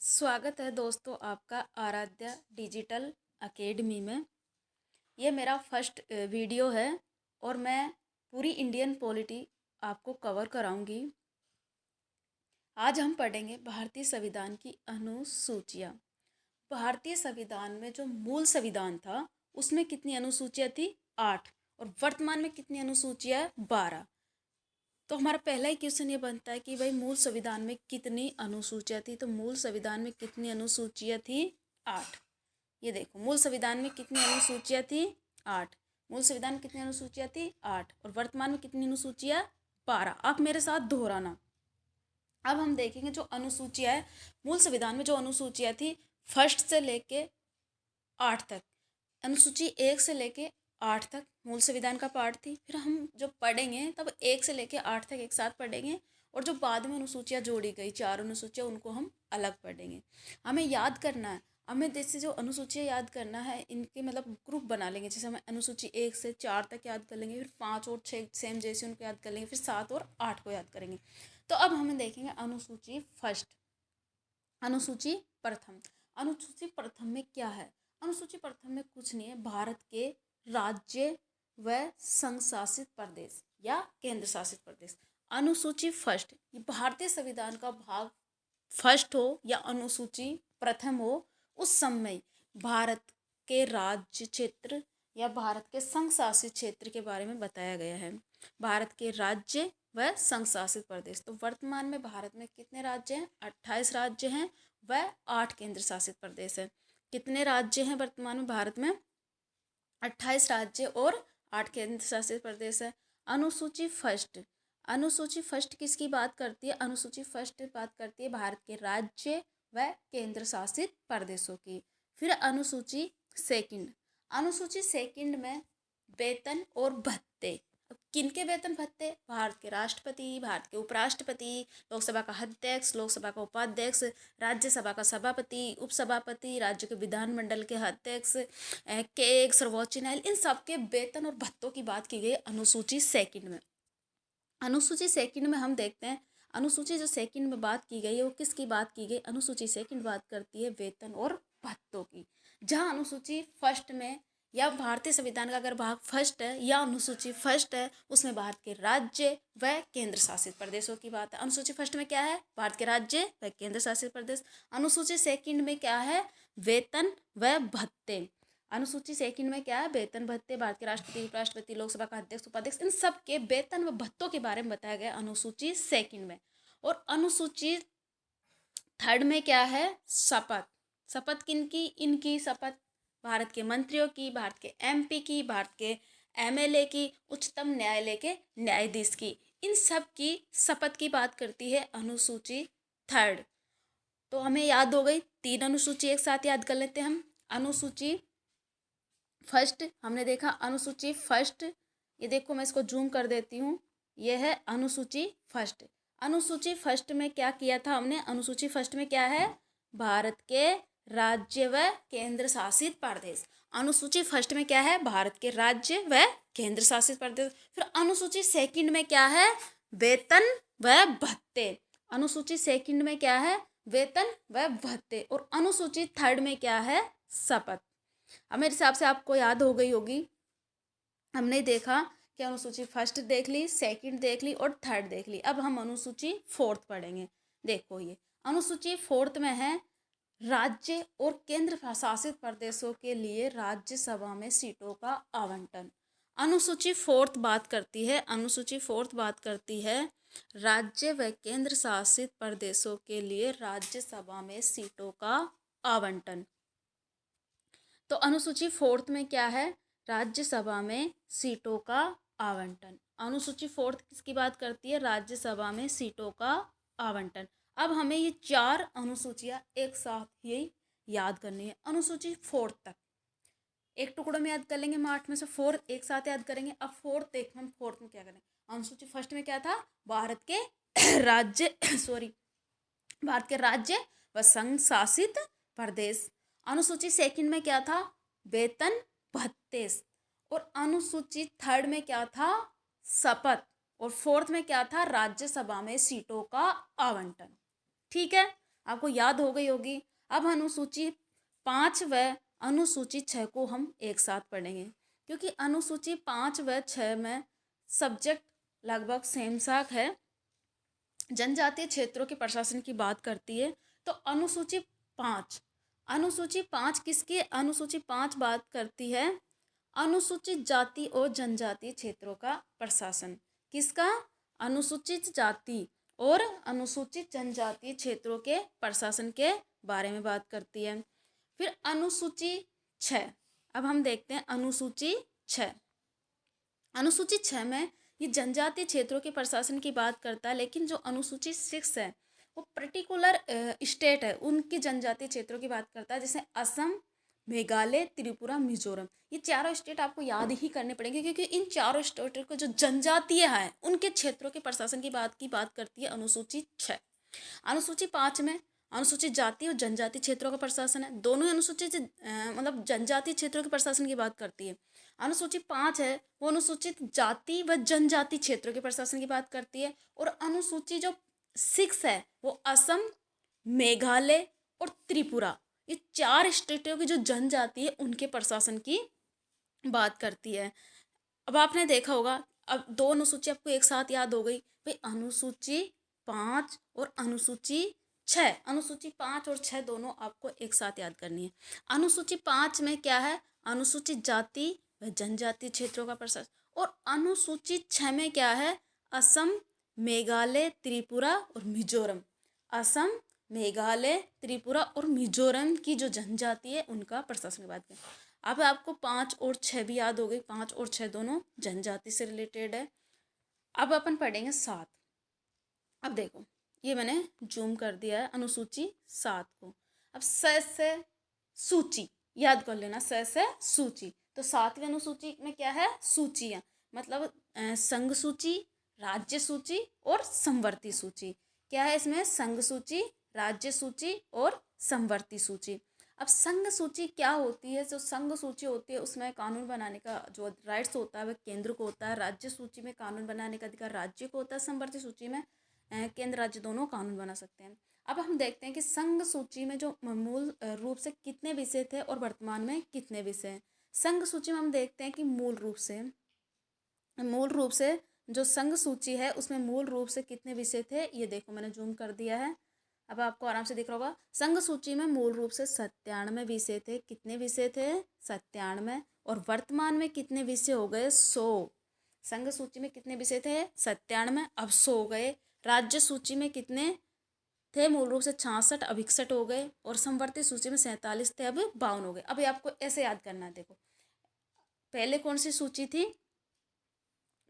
स्वागत है दोस्तों आपका आराध्या डिजिटल एकेडमी में। ये मेरा फर्स्ट वीडियो है और मैं पूरी इंडियन पॉलिटी आपको कवर कराऊंगी। आज हम पढ़ेंगे भारतीय संविधान की अनुसूचियाँ। भारतीय संविधान में जो मूल संविधान था उसमें कितनी अनुसूचियाँ थी? 8। और वर्तमान में कितनी अनुसूचियाँ है? 12। तो हमारा पहला ही क्वेश्चन ये बनता है कि भाई मूल संविधान में कितनी अनुसूचियाँ थी? तो मूल संविधान में कितनी अनुसूचियाँ थी? 8। ये देखो, मूल संविधान में कितनी अनुसूचियाँ थी? 8। मूल संविधान में कितनी अनुसूचियाँ थी? 8। और वर्तमान में कितनी अनुसूचियाँ? 12। आप मेरे साथ दोहराना। अब हम देखेंगे जो अनुसूचियाँ है मूल संविधान में, जो अनुसूचियाँ थी फर्स्ट से लेके 8 तक, अनुसूची 1 से लेके 8 तक मूल संविधान का पार्ट थी। फिर हम जब पढ़ेंगे तब 1 से लेके 8 तक एक साथ पढ़ेंगे, और जो बाद में अनुसूचियाँ जोड़ी गई 4 अनुसूचियाँ उनको हम अलग पढ़ेंगे। हमें याद करना है, हमें जैसे जो अनुसूचियाँ याद करना है इनके मतलब ग्रुप बना लेंगे। जैसे हमें अनुसूची 1 से 4 तक याद कर लेंगे, फिर 5 और 6 सेम जैसे उनको याद कर लेंगे, फिर 7 और 8 को याद करेंगे। तो अब हमें देखेंगे अनुसूची फर्स्ट, अनुसूची प्रथम। अनुसूची प्रथम में क्या है? अनुसूची प्रथम में कुछ नहीं है, भारत के राज्य व संघ शासित प्रदेश या केंद्र शासित प्रदेश। अनुसूची फर्स्ट, ये भारतीय संविधान का भाग फर्स्ट हो या अनुसूची प्रथम हो, उस समय भारत के राज्य क्षेत्र या भारत के संघ शासित क्षेत्र के बारे में बताया गया है। भारत के राज्य व संघ शासित प्रदेश। तो वर्तमान में भारत में कितने राज्य हैं? 28 राज्य हैं व 8 केंद्र शासित प्रदेश हैं। कितने राज्य हैं वर्तमान में भारत में? 28 राज्य और 8 केंद्र शासित प्रदेश है। अनुसूची फर्स्ट, अनुसूची फर्स्ट किसकी बात करती है? अनुसूची फर्स्ट बात करती है भारत के राज्य व केंद्र शासित प्रदेशों की। फिर अनुसूची सेकंड, अनुसूची सेकंड में वेतन और भत्ते। अब किनके वेतन भत्ते? भारत के राष्ट्रपति, भारत के उपराष्ट्रपति, लोकसभा का अध्यक्ष, लोकसभा का उपाध्यक्ष, राज्यसभा का सभापति, उपसभापति, राज्य के विधानमंडल के अध्यक्ष, के सर्वोच्च न्यायालय, इन सब के वेतन और भत्तों की बात की गई अनुसूची सेकंड में। अनुसूची सेकंड में हम देखते हैं, अनुसूची जो सेकंड में बात की गई है वो किसकी बात की गई? अनुसूची सेकंड बात करती है वेतन और भत्तों की। जहां अनुसूची फर्स्ट में या भारतीय संविधान का अगर भाग फर्स्ट है या अनुसूची फर्स्ट है, उसमें भारत के राज्य व केंद्र शासित प्रदेशों की बात है। अनुसूची फर्स्ट में क्या है? भारत के राज्य व केंद्र शासित प्रदेश। अनुसूची सेकंड में क्या है? वेतन व भत्ते। अनुसूची सेकंड में क्या है? वेतन भत्ते, भारत के राष्ट्रपति, उपराष्ट्रपति, लोकसभा का अध्यक्ष, उपाध्यक्ष, इन सब के वेतन व भत्तों के बारे में बताया गया अनुसूची सेकंड में। और अनुसूची थर्ड में क्या है? शपथ। शपथ किनकी? इनकी शपथ भारत के मंत्रियों की, भारत के एमपी की, भारत के एमएलए की, उच्चतम न्यायालय के न्यायाधीश की, इन सब की शपथ की बात करती है अनुसूची थर्ड। तो हमें याद हो गई 3 अनुसूची, एक साथ याद कर लेते हैं हम। अनुसूची फर्स्ट हमने देखा, अनुसूची फर्स्ट, ये देखो मैं इसको जूम कर देती हूँ, ये है अनुसूची फर्स्ट। अनुसूची फर्स्ट में क्या किया था हमने? अनुसूची फर्स्ट में क्या है? भारत के राज्य व केंद्र शासित प्रदेश। अनुसूची फर्स्ट में क्या है? भारत के राज्य व केंद्र शासित प्रदेश। फिर अनुसूची सेकंड में क्या है? वेतन व भत्ते। अनुसूची सेकंड में क्या है? वेतन व भत्ते। और अनुसूची थर्ड में क्या है? शपथ। अब मेरे हिसाब से आपको याद हो गई होगी। हमने देखा कि अनुसूची फर्स्ट देख ली, सेकंड देख ली और थर्ड देख ली। अब हम अनुसूची फोर्थ पढ़ेंगे। देखो ये अनुसूची फोर्थ में है राज्य और केंद्र शासित प्रदेशों के लिए राज्यसभा में सीटों का आवंटन। अनुसूची फोर्थ बात करती है, अनुसूची फोर्थ बात करती है राज्य व केंद्र शासित प्रदेशों के लिए राज्यसभा में सीटों का आवंटन। तो अनुसूची फोर्थ में क्या है? राज्यसभा में सीटों का आवंटन। अनुसूची फोर्थ किसकी बात करती है? राज्यसभा में सीटों का आवंटन। अब हमें ये 4 अनुसूचियां एक साथ ही याद करनी है। अनुसूची फोर्थ तक एक टुकड़ों में याद कर लेंगे, हम 8 में से 4 एक साथ याद करेंगे। अब फोर्थ देखो, हम फोर्थ में क्या करें? अनुसूची फर्स्ट में क्या था? भारत के राज्य सॉरी भारत के राज्य व संघ शासित प्रदेश। अनुसूची सेकंड में क्या था? वेतन भत्ते। और अनुसूची थर्ड में क्या था? शपथ। और फोर्थ में क्या था? राज्यसभा में सीटों का आवंटन। ठीक है, आपको याद हो गई होगी। अब अनुसूची 5 व अनुसूची 6 को हम एक साथ पढ़ेंगे, क्योंकि अनुसूची 5 व 6 में सब्जेक्ट लगभग सेम साक है। जनजातीय क्षेत्रों के प्रशासन की बात करती है। तो अनुसूची 5 किसकी? अनुसूची 5 बात करती है अनुसूचित जाति और जनजातीय क्षेत्रों का प्रशासन। किसका? अनुसूचित जाति और अनुसूचित जनजातीय क्षेत्रों के प्रशासन के बारे में बात करती है। फिर अनुसूची 6, अब हम देखते हैं अनुसूची 6। अनुसूची 6 में ये जनजातीय क्षेत्रों के प्रशासन की बात करता है, लेकिन जो अनुसूची 6 है वो पर्टिकुलर स्टेट है उनकी जनजातीय क्षेत्रों की बात करता है, जैसे असम, मेघालय, त्रिपुरा, मिजोरम। ये चारों स्टेट आपको याद ही करने पड़ेंगे, क्योंकि इन चारों स्टेटों को जो जनजातीय है उनके क्षेत्रों के प्रशासन की बात करती है अनुसूची 6। अनुसूची 5 में अनुसूचित जाति और जनजाति क्षेत्रों का प्रशासन है। दोनों अनुसूचित मतलब जनजातीय क्षेत्रों के प्रशासन की बात करती है। अनुसूची 5 है वो अनुसूचित जाति व जनजाति क्षेत्रों के प्रशासन की बात करती है, और अनुसूची जो 6 है वो असम, मेघालय और त्रिपुरा, ये 4 स्टेटों की जो जनजाति है उनके प्रशासन की बात करती है। अब आपने देखा होगा, अब 2 अनुसूची आपको एक साथ याद हो गई भाई, अनुसूची 5 और अनुसूची 6। अनुसूची 5 और 6 दोनों आपको एक साथ याद करनी है। अनुसूची 5 में क्या है? अनुसूचित जाति व जनजाति क्षेत्रों का प्रशासन। और अनुसूची 6 में क्या है? असम, मेघालय, त्रिपुरा और मिजोरम। असम, मेघालय, त्रिपुरा और मिजोरम की जो जनजाति है उनका प्रशासन की बात करें। अब आपको 5 और 6 भी याद हो गई। 5 और 6 दोनों जनजाति से रिलेटेड है। अब अपन पढ़ेंगे 7। अब देखो, ये मैंने जूम कर दिया है अनुसूची 7 को। अब स से सूची याद कर लेना, स से सूची। तो 7वीं अनुसूची में क्या है? सूचियाँ, मतलब संघ सूची, राज्य सूची और समवर्ती सूची। क्या है इसमें? संघ सूची, राज्य सूची और समवर्ती सूची। अब संघ सूची क्या होती है? जो संघ सूची होती है उसमें कानून बनाने का जो राइट्स होता है वह केंद्र को होता है। राज्य सूची में कानून बनाने का अधिकार राज्य को होता है। समवर्ती सूची में केंद्र राज्य दोनों कानून बना सकते हैं। अब हम देखते हैं कि संघ सूची में जो मूल रूप से कितने विषय थे और वर्तमान में कितने विषय हैं। संघ सूची में हम देखते हैं कि मूल रूप से जो संघ सूची है उसमें मूल रूप से कितने विषय थे, ये देखो मैंने जूम कर दिया है। अब आपको आराम से दिख रहा होगा। संघ सूची में मूल रूप से 97 विषय थे। कितने विषय थे? 97। और वर्तमान में कितने विषय हो गए? 100। संघ सूची में कितने विषय थे? 97, अब 100 हो गए। राज्य सूची में कितने थे? मूल रूप से 66, अब 61 हो गए। और समवर्ती सूची में 47 थे, अब 52 हो गए। अब ये आपको ऐसे याद करना है। देखो, पहले कौन सी सूची थी?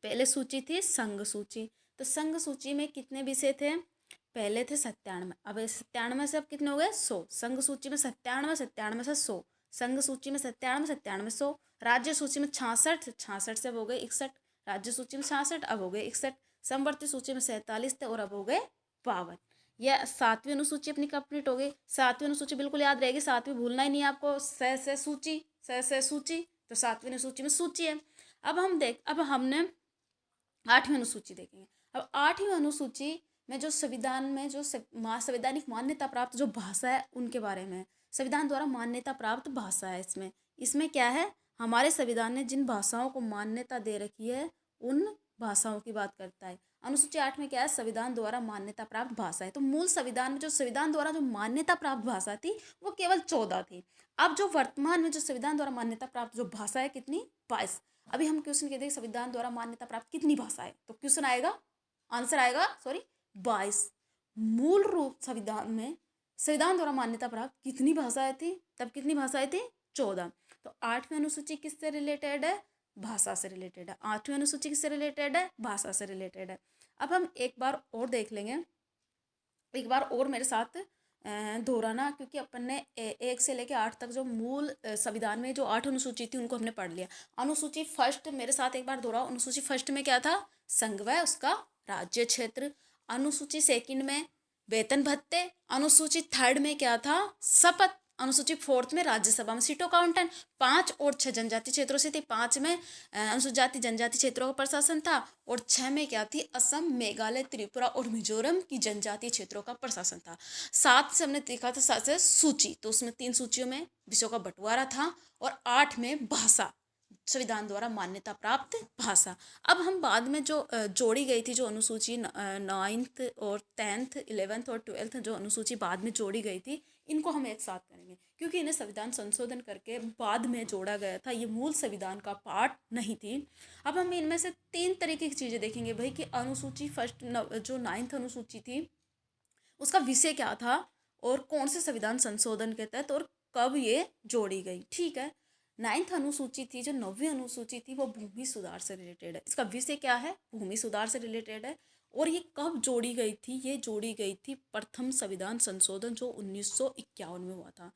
पहले सूची थी संघ सूची। तो संघ सूची में कितने विषय थे? पहले थे 97, अब 97 से अब कितने हो गए? 100। संघ सूची में 97, 97 से 100। संघ सूची में 97, 97 100। राज्य सूची में 66, 66 से अब हो गए 61। राज्य सूची में 66, अब हो गए 61। समवर्ती सूची में 47 थे और अब हो गए 52। यह 7वीं अनुसूची अपनी कंप्लीट हो गई। 7वीं अनुसूची बिल्कुल याद रहेगी, 7वीं भूलना ही नहीं है आपको। से सूची, से सूची, तो 7वीं अनुसूची में सूची है। अब हमने 8वीं अनुसूची देखेंगे। अब 8वीं अनुसूची में जो संविधान में जो संवैधानिक मान्यता प्राप्त जो भाषा है उनके बारे में, संविधान द्वारा मान्यता प्राप्त भाषा है। इसमें क्या है? हमारे संविधान ने जिन भाषाओं को मान्यता दे रखी है उन भाषाओं की बात करता है। अनुसूची 8 में क्या है? संविधान द्वारा मान्यता प्राप्त भाषा है। तो मूल संविधान में जो संविधान द्वारा जो मान्यता प्राप्त भाषा थी वो केवल 14 थी। अब जो वर्तमान में जो संविधान द्वारा मान्यता प्राप्त जो भाषा है कितनी? 22। अभी हम क्वेश्चन कहते हैं संविधान द्वारा मान्यता प्राप्त कितनी भाषा है, तो क्वेश्चन आएगा, आंसर आएगा 22। मूल रूप संविधान द्वारा मान्यता प्राप्त कितनी भाषाएं थी? तब कितनी भाषाएं थी? 14। तो 8वीं अनुसूची किससे रिलेटेड है? भाषा से रिलेटेड है। 8वीं अनुसूची किससे रिलेटेड है? भाषा से रिलेटेड है। अब हम एक बार और देख लेंगे, एक बार और मेरे साथ दोहराना, क्योंकि अपन ने 1 से लेकर 8 तक जो मूल संविधान में जो 8 अनुसूची थी उनको हमने पढ़ लिया। अनुसूची फर्स्ट मेरे साथ एक बार दोहराओ। अनुसूची फर्स्ट में क्या था? संघ व उसका राज्य क्षेत्र। अनुसूची सेकंड में वेतन भत्ते। अनुसूची थर्ड में क्या था? शपथ। अनुसूची 4th में राज्यसभा में सीटों का आवंटन 5 और 6 जनजाति क्षेत्रों से थी। 5 में अनुसूचित जनजाति क्षेत्रों का प्रशासन था और 6 में क्या थी, असम, मेघालय, त्रिपुरा और मिजोरम की जनजातीय क्षेत्रों का प्रशासन था। 7 से हमने देखा था 7 से सूची, तो उसमें 3 सूचियों में विषयों का बंटवारा था और 8 में भाषा, संविधान द्वारा मान्यता प्राप्त भाषा। अब हम बाद में जो जोड़ी गई थी, जो अनुसूची 9th और 10th 11th और 12th जो अनुसूची बाद में जोड़ी गई थी, इनको हम एक साथ करेंगे क्योंकि इन्हें संविधान संशोधन करके बाद में जोड़ा गया था, ये मूल संविधान का पार्ट नहीं थी। अब हम इनमें से 3 तरीके की चीज़ें देखेंगे भाई कि अनुसूची फर्स्ट जो 9th अनुसूची थी उसका विषय क्या था और कौन से संविधान संशोधन के तहत और कब ये जोड़ी गई। ठीक है, 9th अनुसूची थी, जो 9वीं अनुसूची थी, वो भूमि सुधार से रिलेटेड है। इसका विषय क्या है, भूमि सुधार से रिलेटेड है। और ये कब जोड़ी गई थी, ये जोड़ी गई थी प्रथम संविधान संशोधन जो 1951 में हुआ था।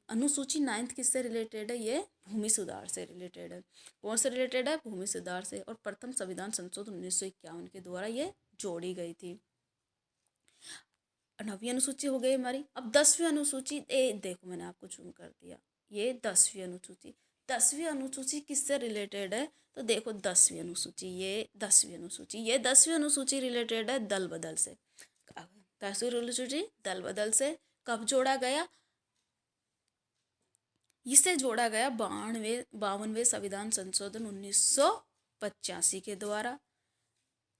अनुसूची 9th किससे रिलेटेड है, ये भूमि सुधार से रिलेटेड है। कौन से रिलेटेड है, भूमि सुधार से। और प्रथम संविधान संशोधन 1951 के द्वारा ये जोड़ी गई थी। 9वीं अनुसूची हो गई हमारी। अब 10वीं अनुसूची, देखो मैंने आपको चून कर दिया, ये 10वीं अनुसूची। 10वीं अनुसूची किससे रिलेटेड है, तो देखो 10वीं अनुसूची, ये 10वीं अनुसूची, ये 10वीं अनुसूची रिलेटेड है दल बदल से। 10वीं अनुसूची दल बदल से कब जोड़ा गया, इसे जोड़ा गया 52वें संविधान संशोधन 1985 के द्वारा।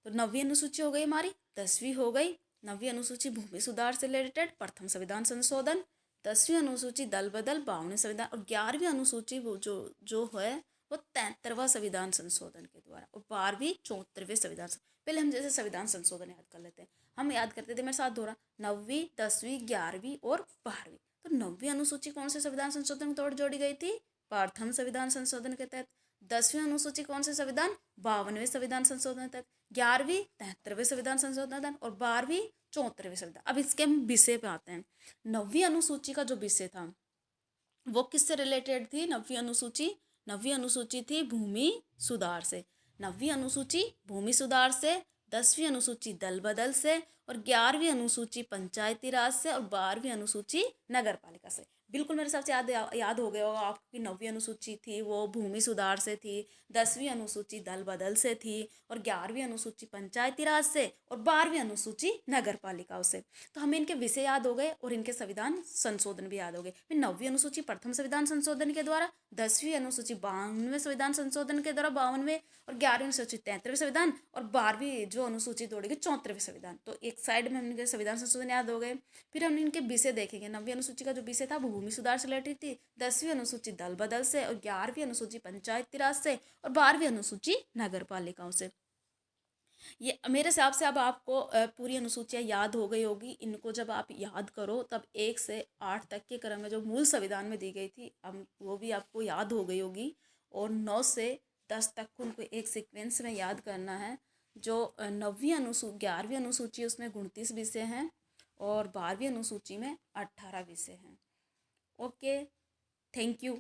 तो 9वीं अनुसूची हो गई हमारी, 10वीं हो गई। 9वीं अनुसूची भूमि सुधार से रिलेटेड प्रथम संविधान संशोधन, 10वीं अनुसूची दल बदल 52वें संविधान, और 11वीं अनुसूची वो जो है वो 73वां संविधान संशोधन के द्वारा, और 12वीं 74वें संविधान। पहले हम जैसे संविधान संशोधन याद कर लेते हैं, हम याद करते थे मेरे साथ दोहरा, 9वीं 10वीं 11वीं और 12वीं। तो 9वीं अनुसूची कौन से संविधान संशोधन के तौर जोड़ी गई थी, प्रथम संविधान संशोधन के तहत। 10वीं अनुसूची कौन से संविधान, 52वें संविधान संशोधन के तहत। 11वीं 73वें संविधान संशोधन और 12वीं 74वें संविधान। अब इसके हम विषय पे आते हैं। 9वीं अनुसूची का जो विषय था वो किससे रिलेटेड थी, 9वीं अनुसूची थी भूमि सुधार से। 9वीं अनुसूची भूमि सुधार से, 10वीं अनुसूची दल बदल से, और 11वीं अनुसूची पंचायती राज से, और 12वीं अनुसूची नगर पालिका से। बिल्कुल मेरे हिसाब से याद हो गया होगा आपकी। 9वीं अनुसूची थी वो भूमि सुधार से थी, 10वीं अनुसूची दल बदल से थी, और 11वीं अनुसूची पंचायती राज से, और 12वीं अनुसूची नगर पालिकाओं से। तो हमें इनके विषय याद हो गए और इनके संविधान संशोधन भी याद हो गए। फिर 9वीं अनुसूची प्रथम संविधान संशोधन के द्वारा, 10वीं अनुसूची 52वें संविधान संशोधन के द्वारा 52वें, और 11वीं अनुसूची 73वें संविधान, और 12वीं जो अनुसूची जोड़ी गई 74वें संविधान। तो एक साइड में हम इनके संविधान संशोधन याद हो गए। फिर हम इनके विषय देखेंगे। 9वीं अनुसूची का जो विषय था वो भूमि सुधार से रिलेटेड थी, 10वीं अनुसूची दल बदल से, और 11वीं अनुसूची पंचायती राज से, और 12वीं अनुसूची नगर पालिकाओं से। ये मेरे हिसाब से अब आपको पूरी अनुसूचियाँ याद हो गई होगी। इनको जब आप याद करो तब 1 से 8 तक के क्रम में जो मूल संविधान में दी गई थी अब वो भी आपको याद हो गई होगी, और 9 से 10 तक उनको एक सीक्वेंस में याद करना है। जो 11वीं अनुसूची उसमें 29 विषय हैं और 12वीं अनुसूची में 18 विषय हैं। Okay, thank you.